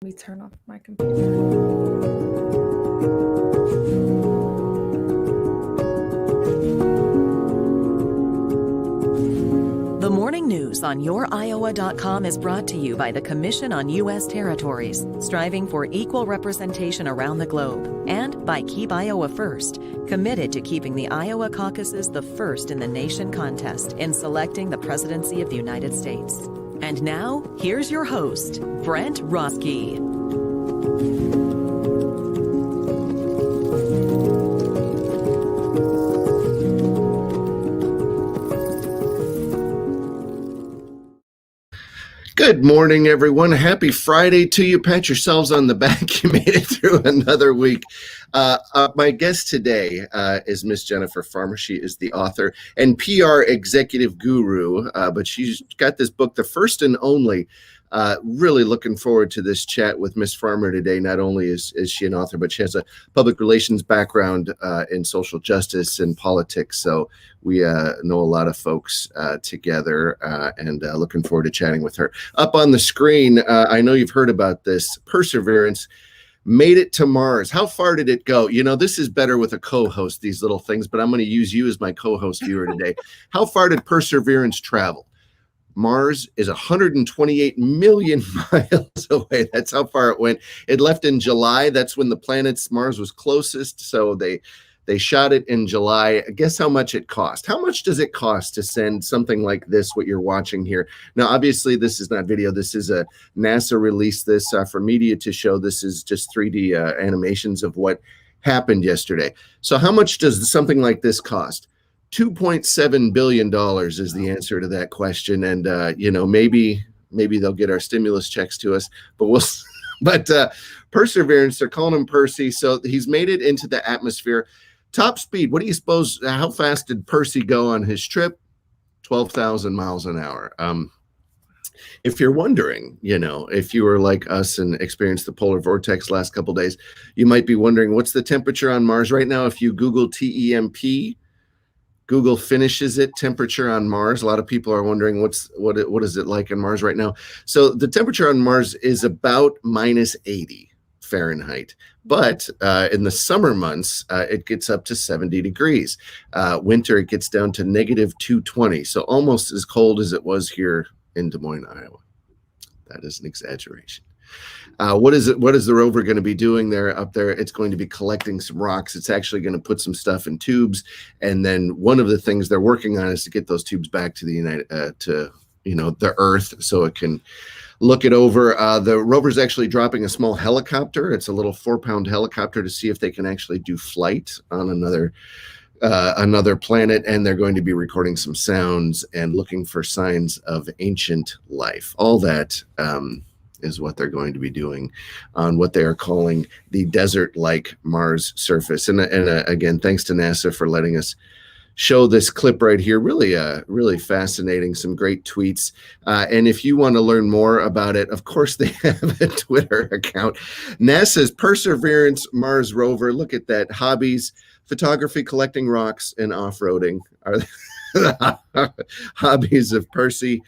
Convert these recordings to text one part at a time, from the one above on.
Let me turn off my computer. The morning news on YourIowa.com is brought to you by the Commission on U.S. Territories, striving for equal representation around the globe, and by Keep Iowa First, committed to keeping the Iowa caucuses the first in the nation contest in selecting the presidency of the United States. And now, here's your host, Brent Roske. Good morning, everyone. Happy Friday to you. Pat yourselves on the back. You made it through another week. My guest today is Miss Jennifer Farmer. She is the author and PR executive guru, but she's got this book, The First and Only. Really looking forward to this chat with Miss Farmer today. Not only is she an author, but she has a public relations background in social justice and politics. So we know a lot of folks together and looking forward to chatting with her. Up on the screen, I know you've heard about this. Perseverance made it to Mars. How far did it go? You know, this is better with a co-host, these little things, but I'm going to use you as my co-host viewer today. How far did Perseverance travel? Mars is 128 million miles away. That's how far it went. It left in July. That's when the planet's Mars was closest. So they shot it in July. Guess how much it cost? How much does it cost to send something like this, what you're watching here? Now, obviously, this is not video. This is a NASA released this for media to show. This is just 3D animations of what happened yesterday. So how much does something like this cost? $2.7 billion is the answer to that question. And, maybe they'll get our stimulus checks to us, but Perseverance, they're calling him Percy. So he's made it into the atmosphere. Top speed. What do you suppose? How fast did Percy go on his trip? 12,000 miles an hour. If you're wondering, if you were like us and experienced the polar vortex last couple of days, you might be wondering what's the temperature on Mars right now. If you Google TEMP, Google finishes it, temperature on Mars. A lot of people are wondering what is it like on Mars right now. So the temperature on Mars is about -80 Fahrenheit. But in the summer months, it gets up to 70 degrees. Winter, it gets down to -220. So almost as cold as it was here in Des Moines, Iowa. That is an exaggeration. What is the rover going to be doing up there? It's going to be collecting some rocks. It's actually going to put some stuff in tubes, and then one of the things they're working on is to get those tubes back to the Earth, so it can look it over. The rover's actually dropping a small helicopter. It's a little 4-pound helicopter to see if they can actually do flight on another planet, and they're going to be recording some sounds and looking for signs of ancient life. All that is what they're going to be doing on what they are calling the desert-like Mars surface. And again, thanks to NASA for letting us show this clip right here. Really fascinating, some great tweets. And if you want to learn more about it, of course, they have a Twitter account. NASA's Perseverance Mars rover. Look at that. Hobbies, photography, collecting rocks, and off-roading are the hobbies of Percy.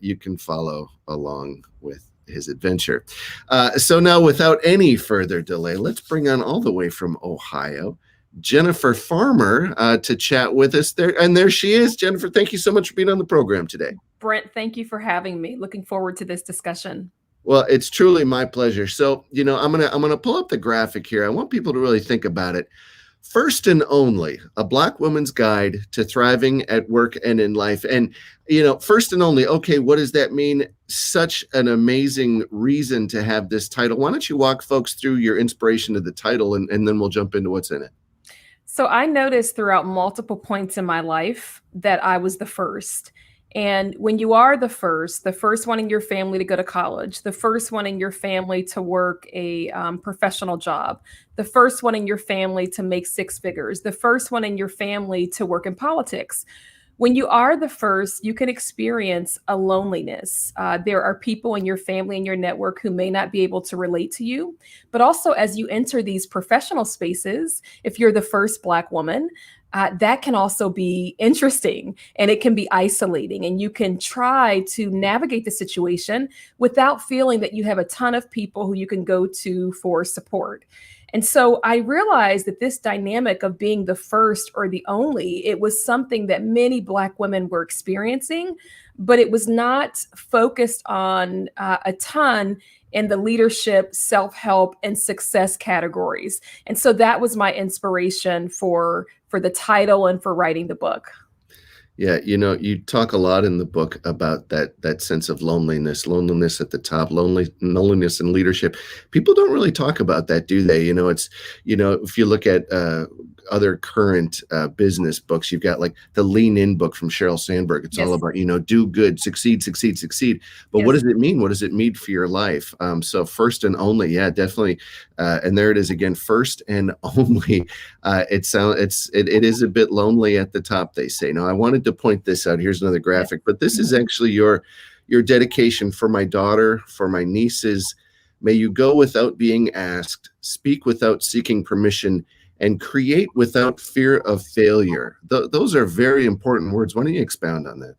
You can follow along with his adventure. So now, without any further delay, let's bring on all the way from Ohio, Jennifer Farmer, to chat with us there. And there she is. Jennifer, thank you so much for being on the program today. Brent, thank you for having me. Looking forward to this discussion. Well, it's truly my pleasure. So, I'm gonna pull up the graphic here. I want people to really think about it. First and Only, a Black woman's guide to thriving at work and in life. And, first and only, okay, what does that mean? Such an amazing reason to have this title. Why don't you walk folks through your inspiration of the title, and then we'll jump into what's in it. So I noticed throughout multiple points in my life that I was the first. And when you are the first one in your family to go to college, the first one in your family to work a professional job, the first one in your family to make 6 figures, the first one in your family to work in politics. When you are the first, you can experience a loneliness. There are people in your family and your network who may not be able to relate to you. But also, as you enter these professional spaces, if you're the first Black woman, that can also be interesting, and it can be isolating. And you can try to navigate the situation without feeling that you have a ton of people who you can go to for support. And so I realized that this dynamic of being the first or the only, it was something that many Black women were experiencing, but it was not focused on a ton in the leadership, self-help, and success categories. And so that was my inspiration for the title and for writing the book. Yeah, you talk a lot in the book about that sense of loneliness at the top, loneliness in leadership. People don't really talk about that, do they? If you look at other current business books, you've got like the Lean In book from Sheryl Sandberg. It's all about, do good, succeed, succeed, succeed. But what does it mean? What does it mean for your life? So first and only, yeah, definitely. And there it is again, first and only. It is a bit lonely at the top, they say. Now, I wanted to point this out. Here's another graphic, but this is actually your dedication: for my daughter, for my nieces. May you go without being asked, speak without seeking permission, and create without fear of failure. Those are very important words. Why don't you expound on that?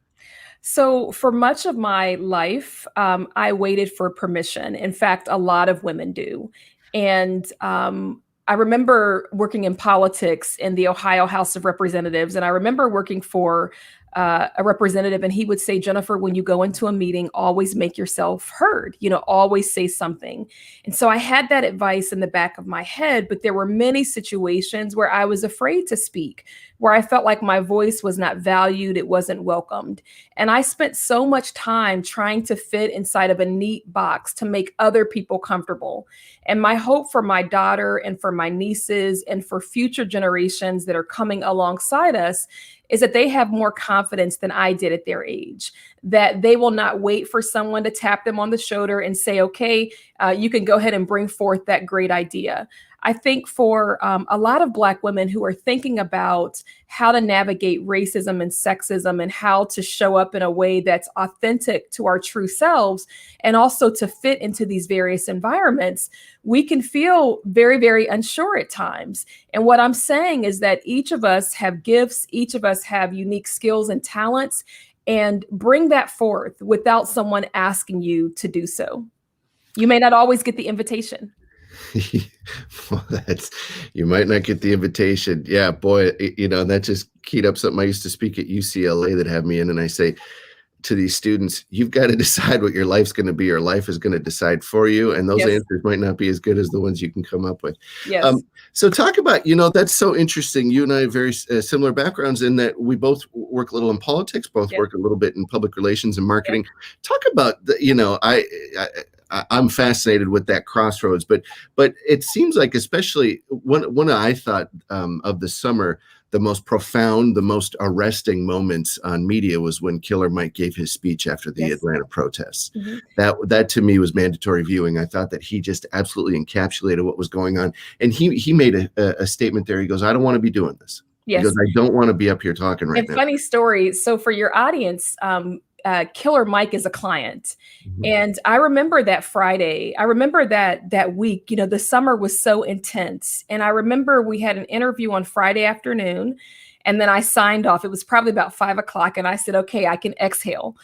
So for much of my life, I waited for permission. In fact, a lot of women do. And I remember working in politics in the Ohio House of Representatives, and I remember working for a representative, and he would say, Jennifer, when you go into a meeting, always make yourself heard, always say something. And so I had that advice in the back of my head, but there were many situations where I was afraid to speak, where I felt like my voice was not valued, it wasn't welcomed. And I spent so much time trying to fit inside of a neat box to make other people comfortable. And my hope for my daughter and for my nieces and for future generations that are coming alongside us is that they have more confidence than I did at their age, that they will not wait for someone to tap them on the shoulder and say, okay, you can go ahead and bring forth that great idea. I think for a lot of Black women who are thinking about how to navigate racism and sexism and how to show up in a way that's authentic to our true selves and also to fit into these various environments, we can feel very, very unsure at times. And what I'm saying is that each of us have gifts, each of us have unique skills and talents, and bring that forth without someone asking you to do so. You may not always get the invitation. Well, you might not get the invitation. Yeah, boy, that just keyed up something. I used to speak at UCLA that have me in, and I say to these students, you've got to decide what your life's going to be. Your life is going to decide for you. And those answers might not be as good as the ones you can come up with. Yes. So talk about, that's so interesting. You and I have very similar backgrounds in that we both work a little in politics, both work a little bit in public relations and marketing. Talk about, I'm fascinated with that crossroads, but it seems like, especially when I thought of the summer, the most profound, the most arresting moments on media was when Killer Mike gave his speech after the Atlanta protests. Mm-hmm. That to me was mandatory viewing. I thought that he just absolutely encapsulated what was going on. And he made a statement there. He goes, I don't want to be doing this. Yes. He goes, I don't want to be up here talking right now. Funny story. So for your audience, Killer Mike is a client. Mm-hmm. And I remember that Friday. I remember that week, the summer was so intense. And I remember we had an interview on Friday afternoon, and then I signed off. It was probably about 5:00, and I said, okay, I can exhale.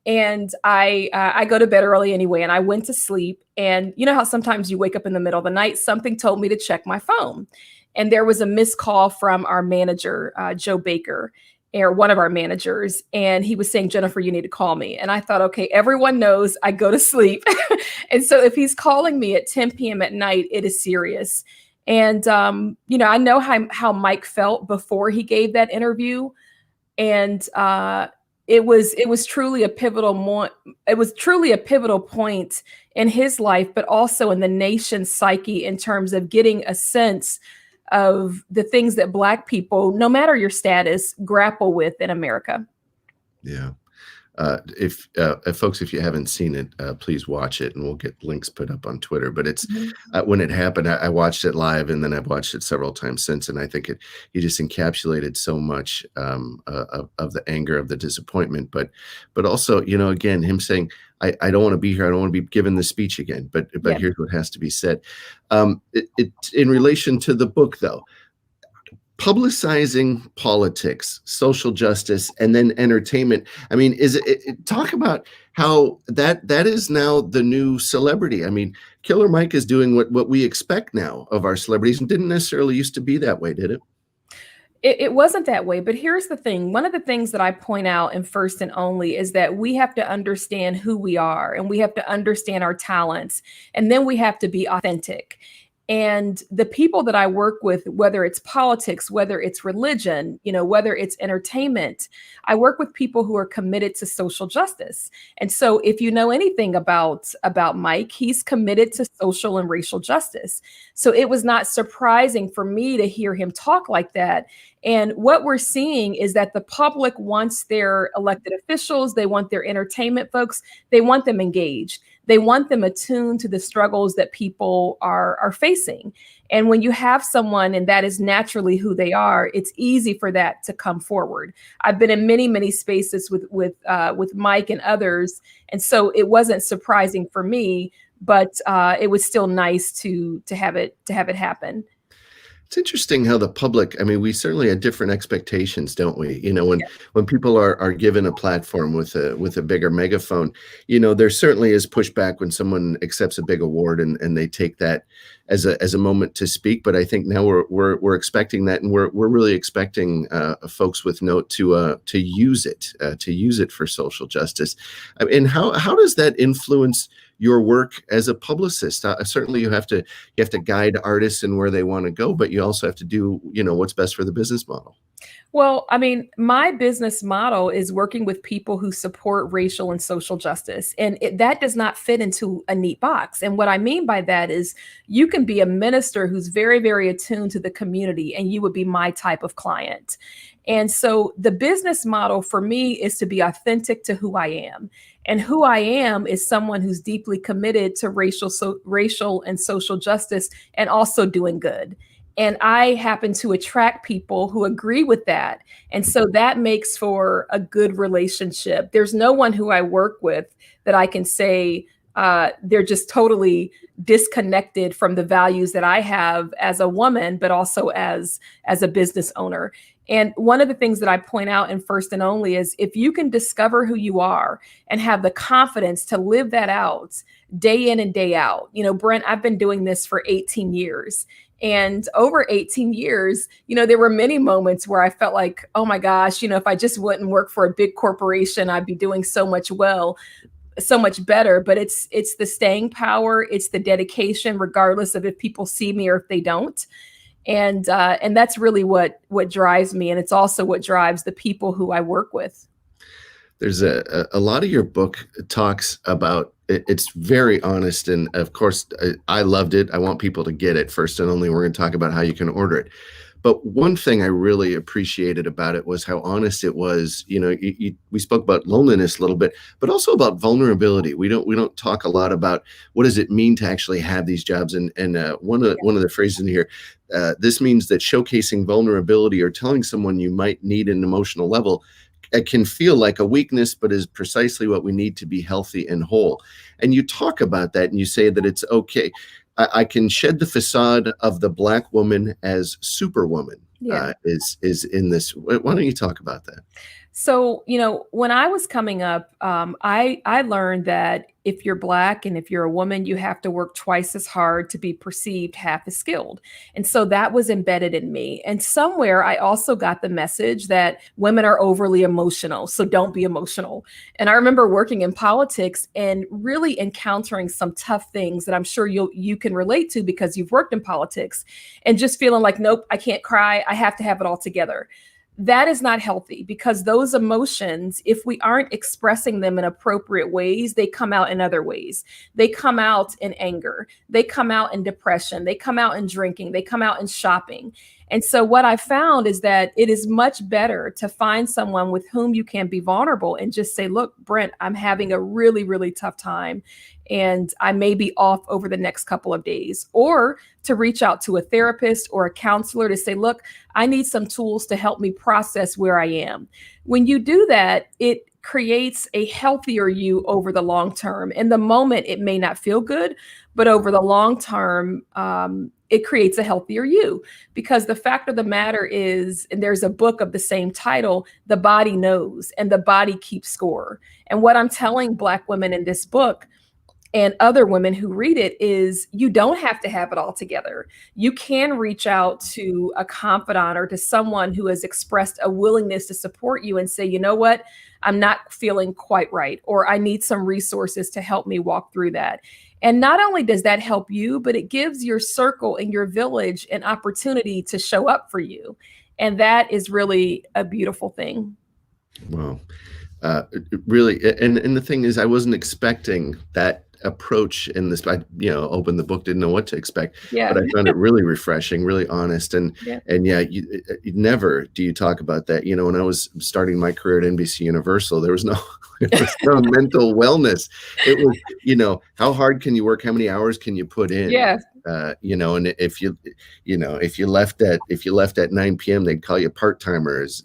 And I go to bed early anyway, and I went to sleep. And you know how sometimes you wake up in the middle of the night, something told me to check my phone. And there was a missed call from our manager, Joe Baker, or one of our managers. And he was saying, Jennifer, you need to call me. And I thought, okay, everyone knows I go to sleep. And so if he's calling me at 10 p.m. at night, it is serious. And, I know how Mike felt before he gave that interview. And it was truly a pivotal it was truly a pivotal point in his life, but also in the nation's psyche in terms of getting a sense of the things that Black people, no matter your status, grapple with in America. Yeah. If folks, if you haven't seen it, please watch it, and we'll get links put up on Twitter. But it's when it happened, I watched it live, and then I've watched it several times since, and I think he just encapsulated so much of the anger, of the disappointment, but also, again, him saying, I don't want to be here. I don't want to be given the speech again. But here's what has to be said. In relation to the book, though, publicizing politics, social justice, and then entertainment. I mean, talk about how that is now the new celebrity. I mean, Killer Mike is doing what we expect now of our celebrities, and didn't necessarily used to be that way, did it? It wasn't that way, but here's the thing. One of the things that I point out in First and Only is that we have to understand who we are and we have to understand our talents, and then we have to be authentic. And the people that I work with, whether it's politics, whether it's religion, whether it's entertainment, I work with people who are committed to social justice. And so if you know anything about Mike, he's committed to social and racial justice. So it was not surprising for me to hear him talk like that. And what we're seeing is that the public wants their elected officials, they want their entertainment folks, they want them engaged. They want them attuned to the struggles that people are facing. And when you have someone and that is naturally who they are, it's easy for that to come forward. I've been in many, many spaces with Mike and others. And so it wasn't surprising for me, but it was still nice to have it happen. It's interesting how the public, I mean, we certainly had different expectations, don't we? When people are given a platform with a bigger megaphone, there certainly is pushback when someone accepts a big award and they take that as a moment to speak. But I think now we're expecting that, and we're really expecting folks with note to use it for social justice. And how does that influence your work as a publicist? Certainly you have to guide artists in where they want to go, but you also have to do, what's best for the business model. Well, I mean, my business model is working with people who support racial and social justice, and that does not fit into a neat box. And what I mean by that is you can be a minister who's very, very attuned to the community, and you would be my type of client. And so the business model for me is to be authentic to who I am. And who I am is someone who's deeply committed to racial and social justice and also doing good. And I happen to attract people who agree with that. And so that makes for a good relationship. There's no one who I work with that I can say they're just totally disconnected from the values that I have as a woman, but also as a business owner. And one of the things that I point out in First and Only is if you can discover who you are and have the confidence to live that out day in and day out. Brent, I've been doing this for 18 years. And over 18 years, there were many moments where I felt like, oh my gosh, if I just wouldn't work for a big corporation, I'd be doing so much better. But it's the staying power, it's the dedication, regardless of if people see me or if they don't. And that's really what drives me. And it's also what drives the people who I work with. There's a lot of your book talks about, it's very honest. And of course, I loved it. I want people to get it. First and Only, we're going to talk about how you can order it. But one thing I really appreciated about it was how honest it was. We spoke about loneliness a little bit, but also about vulnerability. We don't talk a lot about what does it mean to actually have these jobs. And one of the phrases in here, this means that showcasing vulnerability or telling someone you might need an emotional level, it can feel like a weakness, but is precisely what we need to be healthy and whole. And you talk about that and you say that it's okay. I can shed the facade of the Black woman as Superwoman. Yeah. Is in this. Why don't you talk about that? So, when I was coming up, I learned that if you're Black and if you're a woman, you have to work twice as hard to be perceived half as skilled. And so that was embedded in me. And somewhere I also got the message that women are overly emotional, so don't be emotional. And I remember working in politics and really encountering some tough things that I'm sure you can relate to because you've worked in politics, and just feeling like, nope, I can't cry. I have to have it all together. That is not healthy, because those emotions, if we aren't expressing them in appropriate ways, they come out in other ways. They come out in anger. They come out in depression. They come out in drinking. They come out in shopping. And so what I found is that it is much better to find someone with whom you can be vulnerable and just say, look, Brent, I'm having a really, really tough time, and I may be off over the next couple of days. Or to reach out to a therapist or a counselor to say, look, I need some tools to help me process where I am. When you do that, it creates a healthier you over the long term. In the moment, it may not feel good, but over the long term, it creates a healthier you. Because the fact of the matter is, and there's a book of the same title, the body knows and the body keeps score. And what I'm telling Black women in this book and other women who read it is, you don't have to have it all together. You can reach out to a confidant or to someone who has expressed a willingness to support you and say, you know what, I'm not feeling quite right, or I need some resources to help me walk through that. And not only does that help you, but it gives your circle and your village an opportunity to show up for you. And that is really a beautiful thing. Wow. Really. And the thing is, I wasn't expecting that approach in this. I opened the book, didn't know what to expect, Yeah. but I found it really refreshing, really honest. And you never do you talk about that. When I was starting my career at NBC Universal, there was no mental wellness. It was, how hard can you work? How many hours can you put in? Yeah. And if you left at 9 p.m., they'd call you part-timers.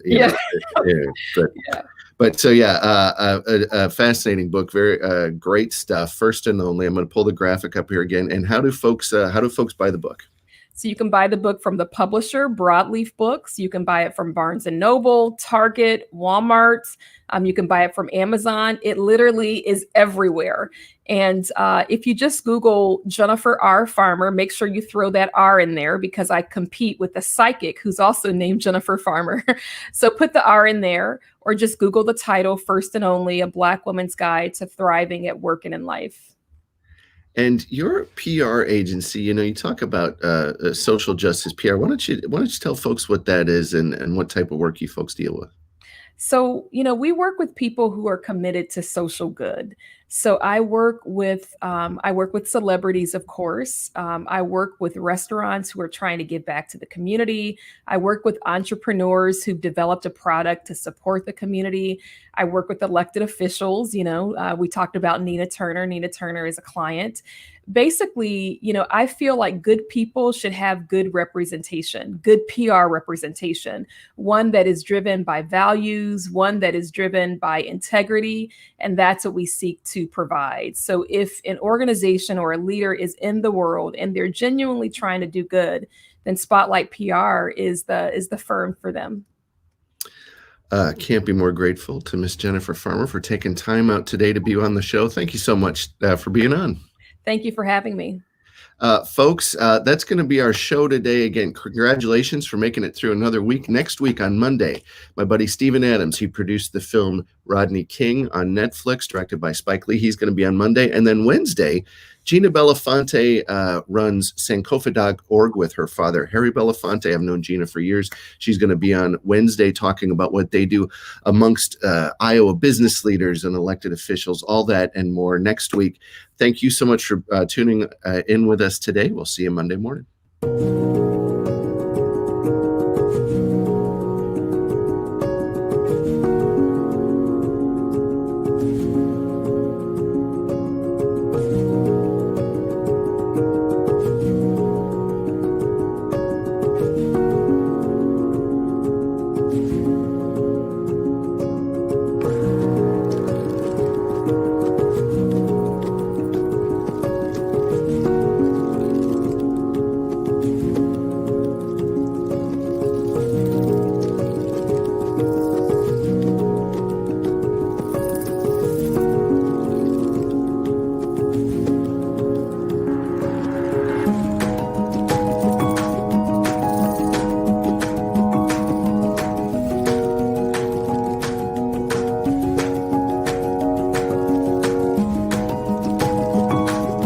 But so a fascinating book, very great stuff. First and Only. I'm going to pull the graphic up here again. And how do folks buy the book? So you can buy the book from the publisher, Broadleaf Books. You can buy it from Barnes and Noble, Target, Walmart. You can buy it from Amazon. It literally is everywhere. And if you just Google Jennifer R. Farmer, make sure you throw that R in there, because I compete with the psychic who's also named Jennifer Farmer. So put the R in there, or just Google the title, First and Only, A Black Woman's Guide to Thriving at Work and in Life. And your PR agency, you talk about social justice PR. Why don't you tell folks what that is and what type of work you folks deal with? So, we work with people who are committed to social good. So I work with celebrities, of course. I work with restaurants who are trying to give back to the community. I work with entrepreneurs who've developed a product to support the community. I work with elected officials. We talked about Nina Turner. Nina Turner is a client. Basically, I feel like good people should have good representation, good PR representation, one that is driven by values, one that is driven by integrity, and that's what we seek to provide. So if an organization or a leader is in the world and they're genuinely trying to do good, then Spotlight PR is the firm for them. Can't be more grateful to Miss Jennifer Farmer for taking time out today to be on the show. Thank you so much for being on. Thank you for having me. Folks, that's going to be our show today. Again, congratulations for making it through another week. Next week on Monday, my buddy Steven Adams, he produced the film Rodney King on Netflix, directed by Spike Lee. He's going to be on Monday. And then Wednesday, Gina Belafonte runs Sankofa.org with her father, Harry Belafonte. I've known Gina for years. She's going to be on Wednesday talking about what they do amongst Iowa business leaders and elected officials, all that and more next week. Thank you so much for tuning in with us today. We'll see you Monday morning.